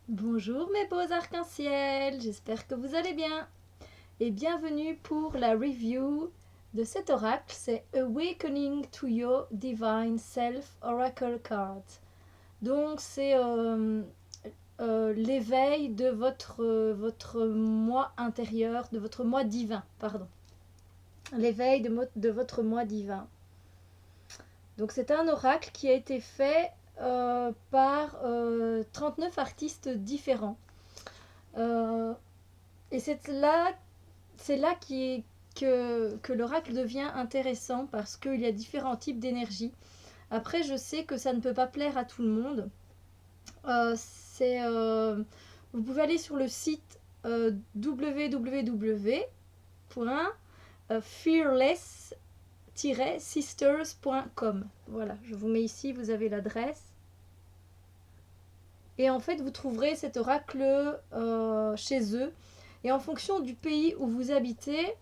Bonjour mes beaux arcs-en-ciel, j'espère que vous allez bien et bienvenue pour la review de cet oracle, c'est Awakening to Your Divine Self Oracle Card. Donc c'est l'éveil de votre moi intérieur, de votre moi divin, pardon. L'éveil de votre moi divin. Donc c'est un oracle qui a été fait par 39 artistes différents. Et c'est là que l'oracle devient intéressant parce qu'il y a différents types d'énergie. Après, je sais que ça ne peut pas plaire à tout le monde. Euh, c'est, euh, Vous pouvez aller sur le site www.fearless-sisters.com. Voilà, je vous mets ici, vous avez l'adresse. Et en fait, vous trouverez cet oracle chez eux. Et en fonction du pays où vous habitez,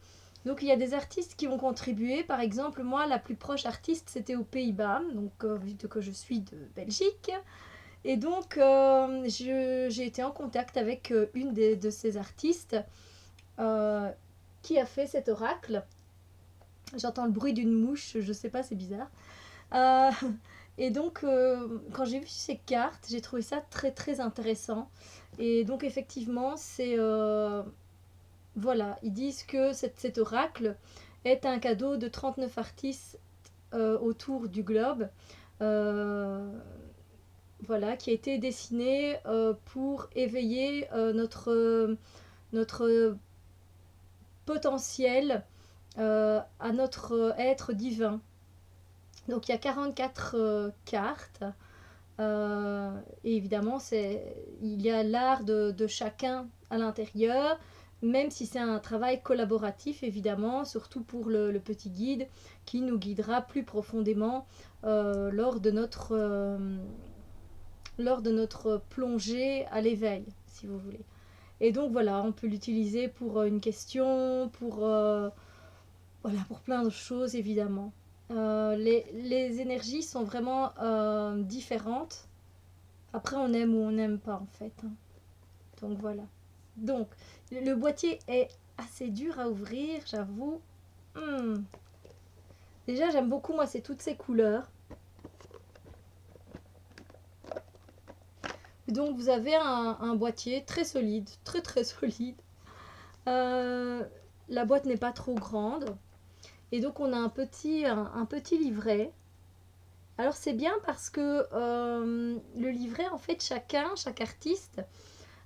donc il y a des artistes qui vont contribuer. Par exemple, moi, la plus proche artiste, c'était aux Pays-Bas, donc vu que je suis de Belgique. Et donc, j'ai été en contact avec une de ces artistes euh, qui a fait cet oracle. J'entends le bruit d'une mouche, je sais pas, c'est bizarre. Euh, et donc, quand j'ai vu ces cartes, j'ai trouvé ça très très intéressant. Et donc, effectivement, voilà, ils disent que cet oracle est un cadeau de 39 artistes autour du globe. Euh, voilà, qui a été dessiné pour éveiller notre potentiel à notre être divin. Donc il y a 44 cartes. Et évidemment, il y a l'art de chacun à l'intérieur, même si c'est un travail collaboratif, évidemment, surtout pour le petit guide qui nous guidera plus profondément lors de notre plongée à l'éveil, si vous voulez. Et donc voilà, on peut l'utiliser pour une question, voilà, pour plein de choses, évidemment. Les énergies sont vraiment différentes. Après, on aime ou on n'aime pas, en fait, hein. Donc voilà. Donc, le boîtier est assez dur à ouvrir, j'avoue. Hmm. Déjà, j'aime beaucoup, moi, c'est toutes ces couleurs. Donc, vous avez un boîtier très solide, très très solide. Euh, la boîte n'est pas trop grande. Et donc, on a un petit livret. Alors, c'est bien parce que le livret, en fait, chaque artiste,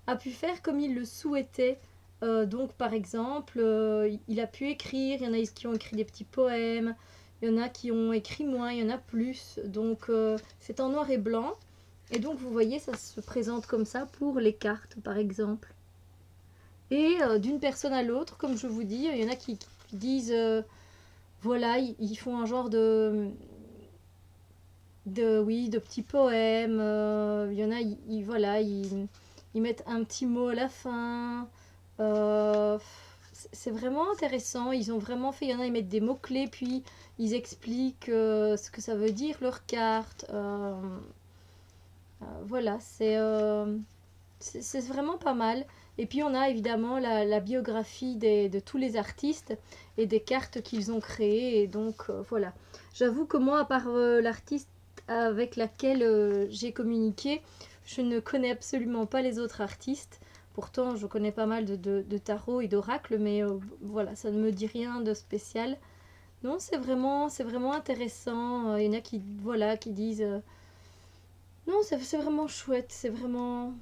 a pu faire comme il le souhaitait. Donc, par exemple, il a pu écrire, il y en a qui ont écrit des petits poèmes, il y en a qui ont écrit moins, il y en a plus. Donc, c'est en noir et blanc. Et donc, vous voyez, ça se présente comme ça pour les cartes, par exemple. Et d'une personne à l'autre, comme je vous dis, il y en a qui disent, voilà, ils font un genre oui, de petits poèmes. Il y en a, voilà, ils mettent un petit mot à la fin. Euh, c'est vraiment intéressant. Ils ont vraiment fait. Il y en a, ils mettent des mots-clés, puis ils expliquent ce que ça veut dire leur carte. Voilà, c'est vraiment pas mal. Et puis on a évidemment la biographie de tous les artistes et des cartes qu'ils ont créées. Et donc voilà. J'avoue que moi, à part l'artiste avec laquelle j'ai communiqué, je ne connais absolument pas les autres artistes. Pourtant, je connais pas mal de tarot et d'oracle, mais voilà, ça ne me dit rien de spécial. Non, c'est vraiment intéressant. Il y en a qui, voilà, qui disent non, c'est vraiment chouette, c'est vraiment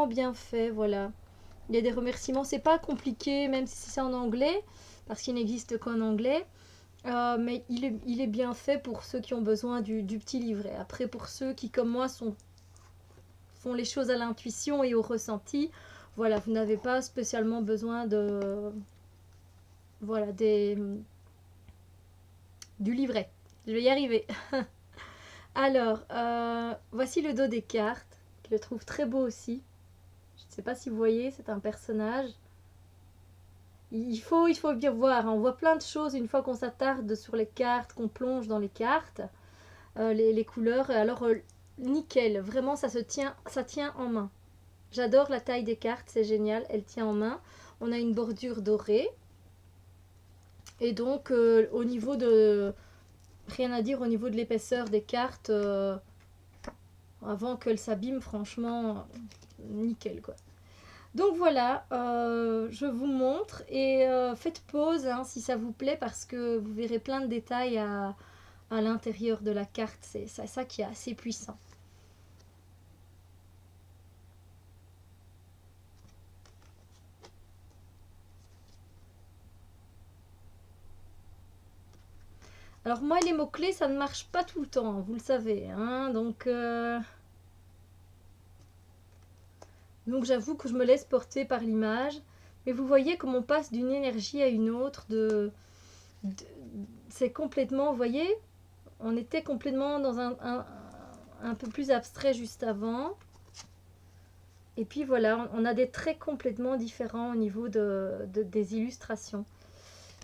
bien fait, voilà. Il y a des remerciements, c'est pas compliqué, même si c'est en anglais, parce qu'il n'existe qu'en anglais. Mais il est bien fait pour ceux qui ont besoin du petit livret. Après, pour ceux qui, comme moi, font les choses à l'intuition et au ressenti, voilà, vous n'avez pas spécialement besoin voilà, du livret. Je vais y arriver. Alors, voici le dos des cartes. Je le trouve très beau aussi. Je ne sais pas si vous voyez, c'est un personnage. Il faut bien voir, hein. On voit plein de choses une fois qu'on s'attarde sur les cartes, qu'on plonge dans les cartes, les couleurs. Alors, nickel, vraiment, ça tient en main. J'adore la taille des cartes, c'est génial, elle tient en main. On a une bordure dorée. Et donc, au niveau de... Rien à dire au niveau de l'épaisseur des cartes. Avant qu'elles s'abîment, franchement, nickel quoi. Donc voilà, je vous montre et faites pause hein, si ça vous plaît parce que vous verrez plein de détails à l'intérieur de la carte. C'est ça qui est assez puissant. Alors moi, les mots-clés, ça ne marche pas tout le temps, vous le savez. Hein, donc j'avoue que je me laisse porter par l'image. Mais vous voyez comme on passe d'une énergie à une autre. C'est complètement, vous voyez, on était complètement dans un peu plus abstrait juste avant. Et puis voilà, on a des traits complètement différents au niveau des illustrations.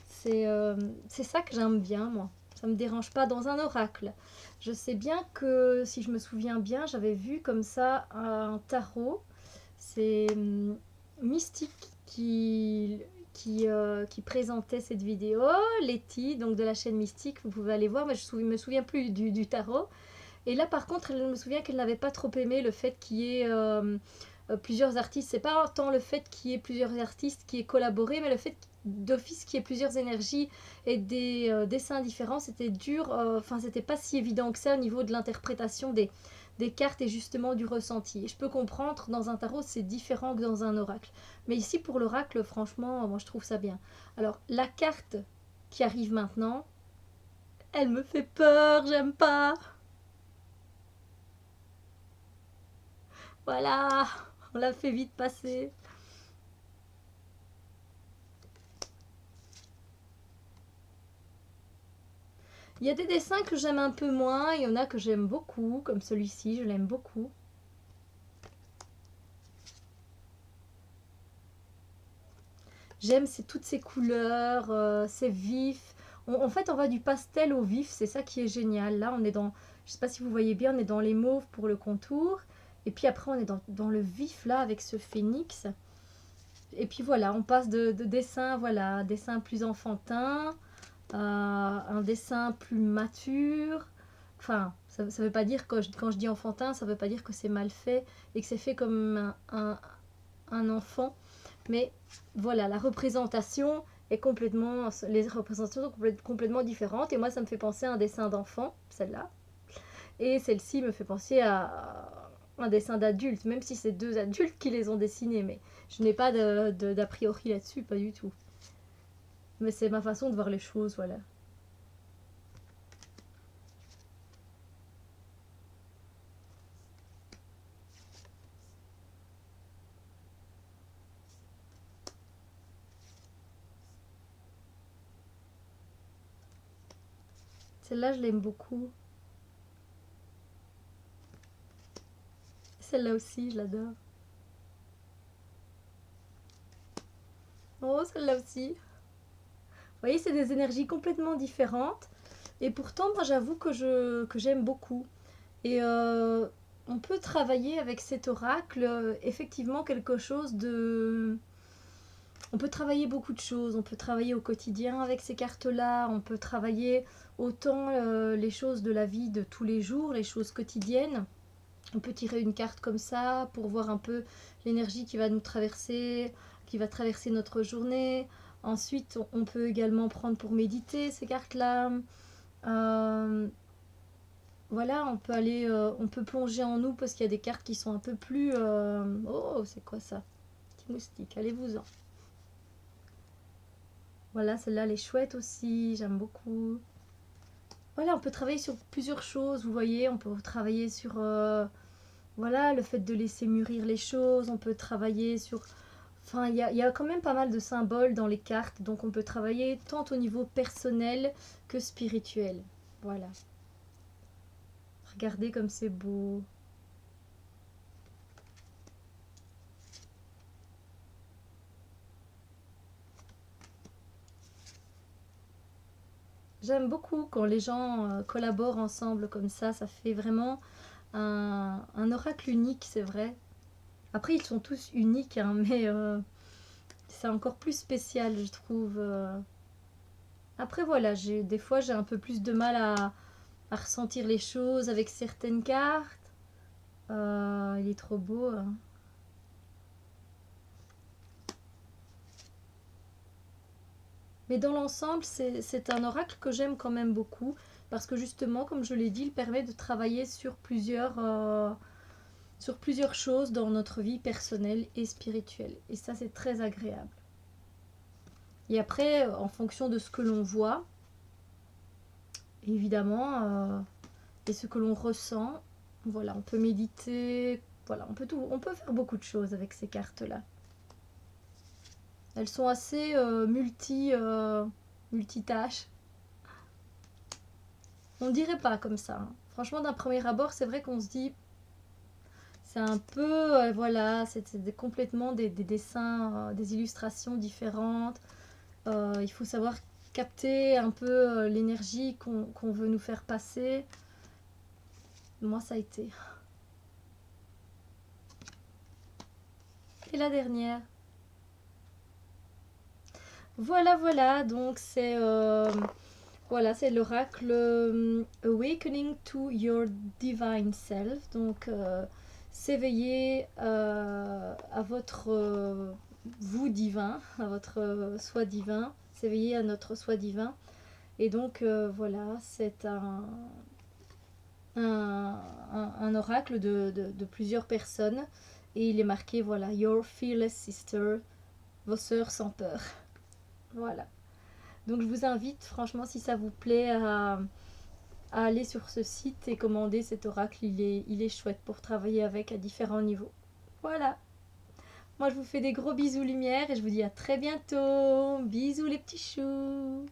C'est ça que j'aime bien, moi. Ça ne me dérange pas dans un oracle. Je sais bien que, si je me souviens bien, j'avais vu comme ça un tarot. C'est Mystique qui présentait cette vidéo. Letty, donc de la chaîne Mystique, vous pouvez aller voir, mais je ne me souviens plus du tarot. Et là, par contre, je me souviens qu'elle n'avait pas trop aimé le fait qu'il y ait plusieurs artistes. C'est pas tant le fait qu'il y ait plusieurs artistes qui aient collaboré, mais le fait d'office qu'il y ait plusieurs énergies et des dessins différents, c'était dur. Enfin, c'était pas si évident que ça au niveau de l'interprétation des cartes et justement du ressenti. Et je peux comprendre, dans un tarot, c'est différent que dans un oracle. Mais ici, pour l'oracle, franchement, moi, je trouve ça bien. Alors, la carte qui arrive maintenant, elle me fait peur, j'aime pas. Voilà, on l'a fait vite passer. Il y a des dessins que j'aime un peu moins, il y en a que j'aime beaucoup, comme celui-ci, je l'aime beaucoup. J'aime toutes ces couleurs, c'est vif. En fait, on va du pastel au vif, c'est ça qui est génial. Là, on est dans, je sais pas si vous voyez bien, on est dans les mauves pour le contour. Et puis après, on est dans le vif, là, avec ce phénix. Et puis voilà, on passe de dessin, voilà, dessin plus enfantin, un dessin plus mature. Enfin, ça ne veut pas dire, quand je dis enfantin, ça ne veut pas dire que c'est mal fait et que c'est fait comme un enfant. Mais voilà, la représentation est complètement... Les représentations sont complètement différentes. Et moi, ça me fait penser à un dessin d'enfant, celle-là. Et celle-ci me fait penser à un dessin d'adulte, même si c'est deux adultes qui les ont dessinés. Mais je n'ai pas d'a priori là-dessus, pas du tout. Mais c'est ma façon de voir les choses, voilà. Celle-là, je l'aime beaucoup. Celle-là aussi, je l'adore. Oh, celle-là aussi. Vous voyez, c'est des énergies complètement différentes. Et pourtant, moi, j'avoue que j'aime beaucoup. Et on peut travailler avec cet oracle, effectivement, quelque chose de... On peut travailler beaucoup de choses. On peut travailler au quotidien avec ces cartes-là. On peut travailler autant les choses de la vie de tous les jours, les choses quotidiennes. On peut tirer une carte comme ça pour voir un peu l'énergie qui va nous traverser, qui va traverser notre journée. Ensuite, on peut également prendre pour méditer ces cartes-là. Voilà, on peut plonger en nous parce qu'il y a des cartes qui sont un peu plus... Oh, c'est quoi ça? Petit moustique, allez-vous-en. Voilà, celle-là, elle est chouette aussi, j'aime beaucoup. Voilà, on peut travailler sur plusieurs choses, vous voyez, on peut travailler sur... voilà, le fait de laisser mûrir les choses, on peut travailler sur... Enfin, il y a quand même pas mal de symboles dans les cartes, donc on peut travailler tant au niveau personnel que spirituel. Voilà. Regardez comme c'est beau. J'aime beaucoup quand les gens collaborent ensemble comme ça fait vraiment un oracle unique, c'est vrai. Après, ils sont tous uniques, hein, mais c'est encore plus spécial, je trouve. Après, voilà, des fois, j'ai un peu plus de mal à ressentir les choses avec certaines cartes. Il est trop beau, hein. Mais dans l'ensemble, c'est un oracle que j'aime quand même beaucoup. Parce que justement, comme je l'ai dit, il permet de travailler sur plusieurs choses dans notre vie personnelle et spirituelle. Et ça, c'est très agréable. Et après, en fonction de ce que l'on voit, évidemment, et ce que l'on ressent, voilà, on peut méditer, voilà, on peut faire beaucoup de choses avec ces cartes-là. Elles sont assez multitâches. On dirait pas comme ça, hein. Franchement, d'un premier abord, c'est vrai qu'on se dit, c'est un peu, voilà, c'est complètement des dessins, des illustrations différentes. Il faut savoir capter un peu l'énergie qu'on veut nous faire passer. Moi, ça a été. Et la dernière. Voilà, voilà, donc c'est l'oracle Awakening to Your Divine Self. Donc, s'éveiller à votre vous divin, à votre soi divin, s'éveiller à notre soi divin. Et donc, voilà, c'est un oracle de plusieurs personnes. Et il est marqué, voilà, Your Fearless Sister, vos sœurs sans peur. Voilà. Donc je vous invite, franchement, si ça vous plaît, à aller sur ce site et commander cet oracle. Il est chouette pour travailler avec à différents niveaux. Voilà. Moi, je vous fais des gros bisous lumière et je vous dis à très bientôt. Bisous les petits choux.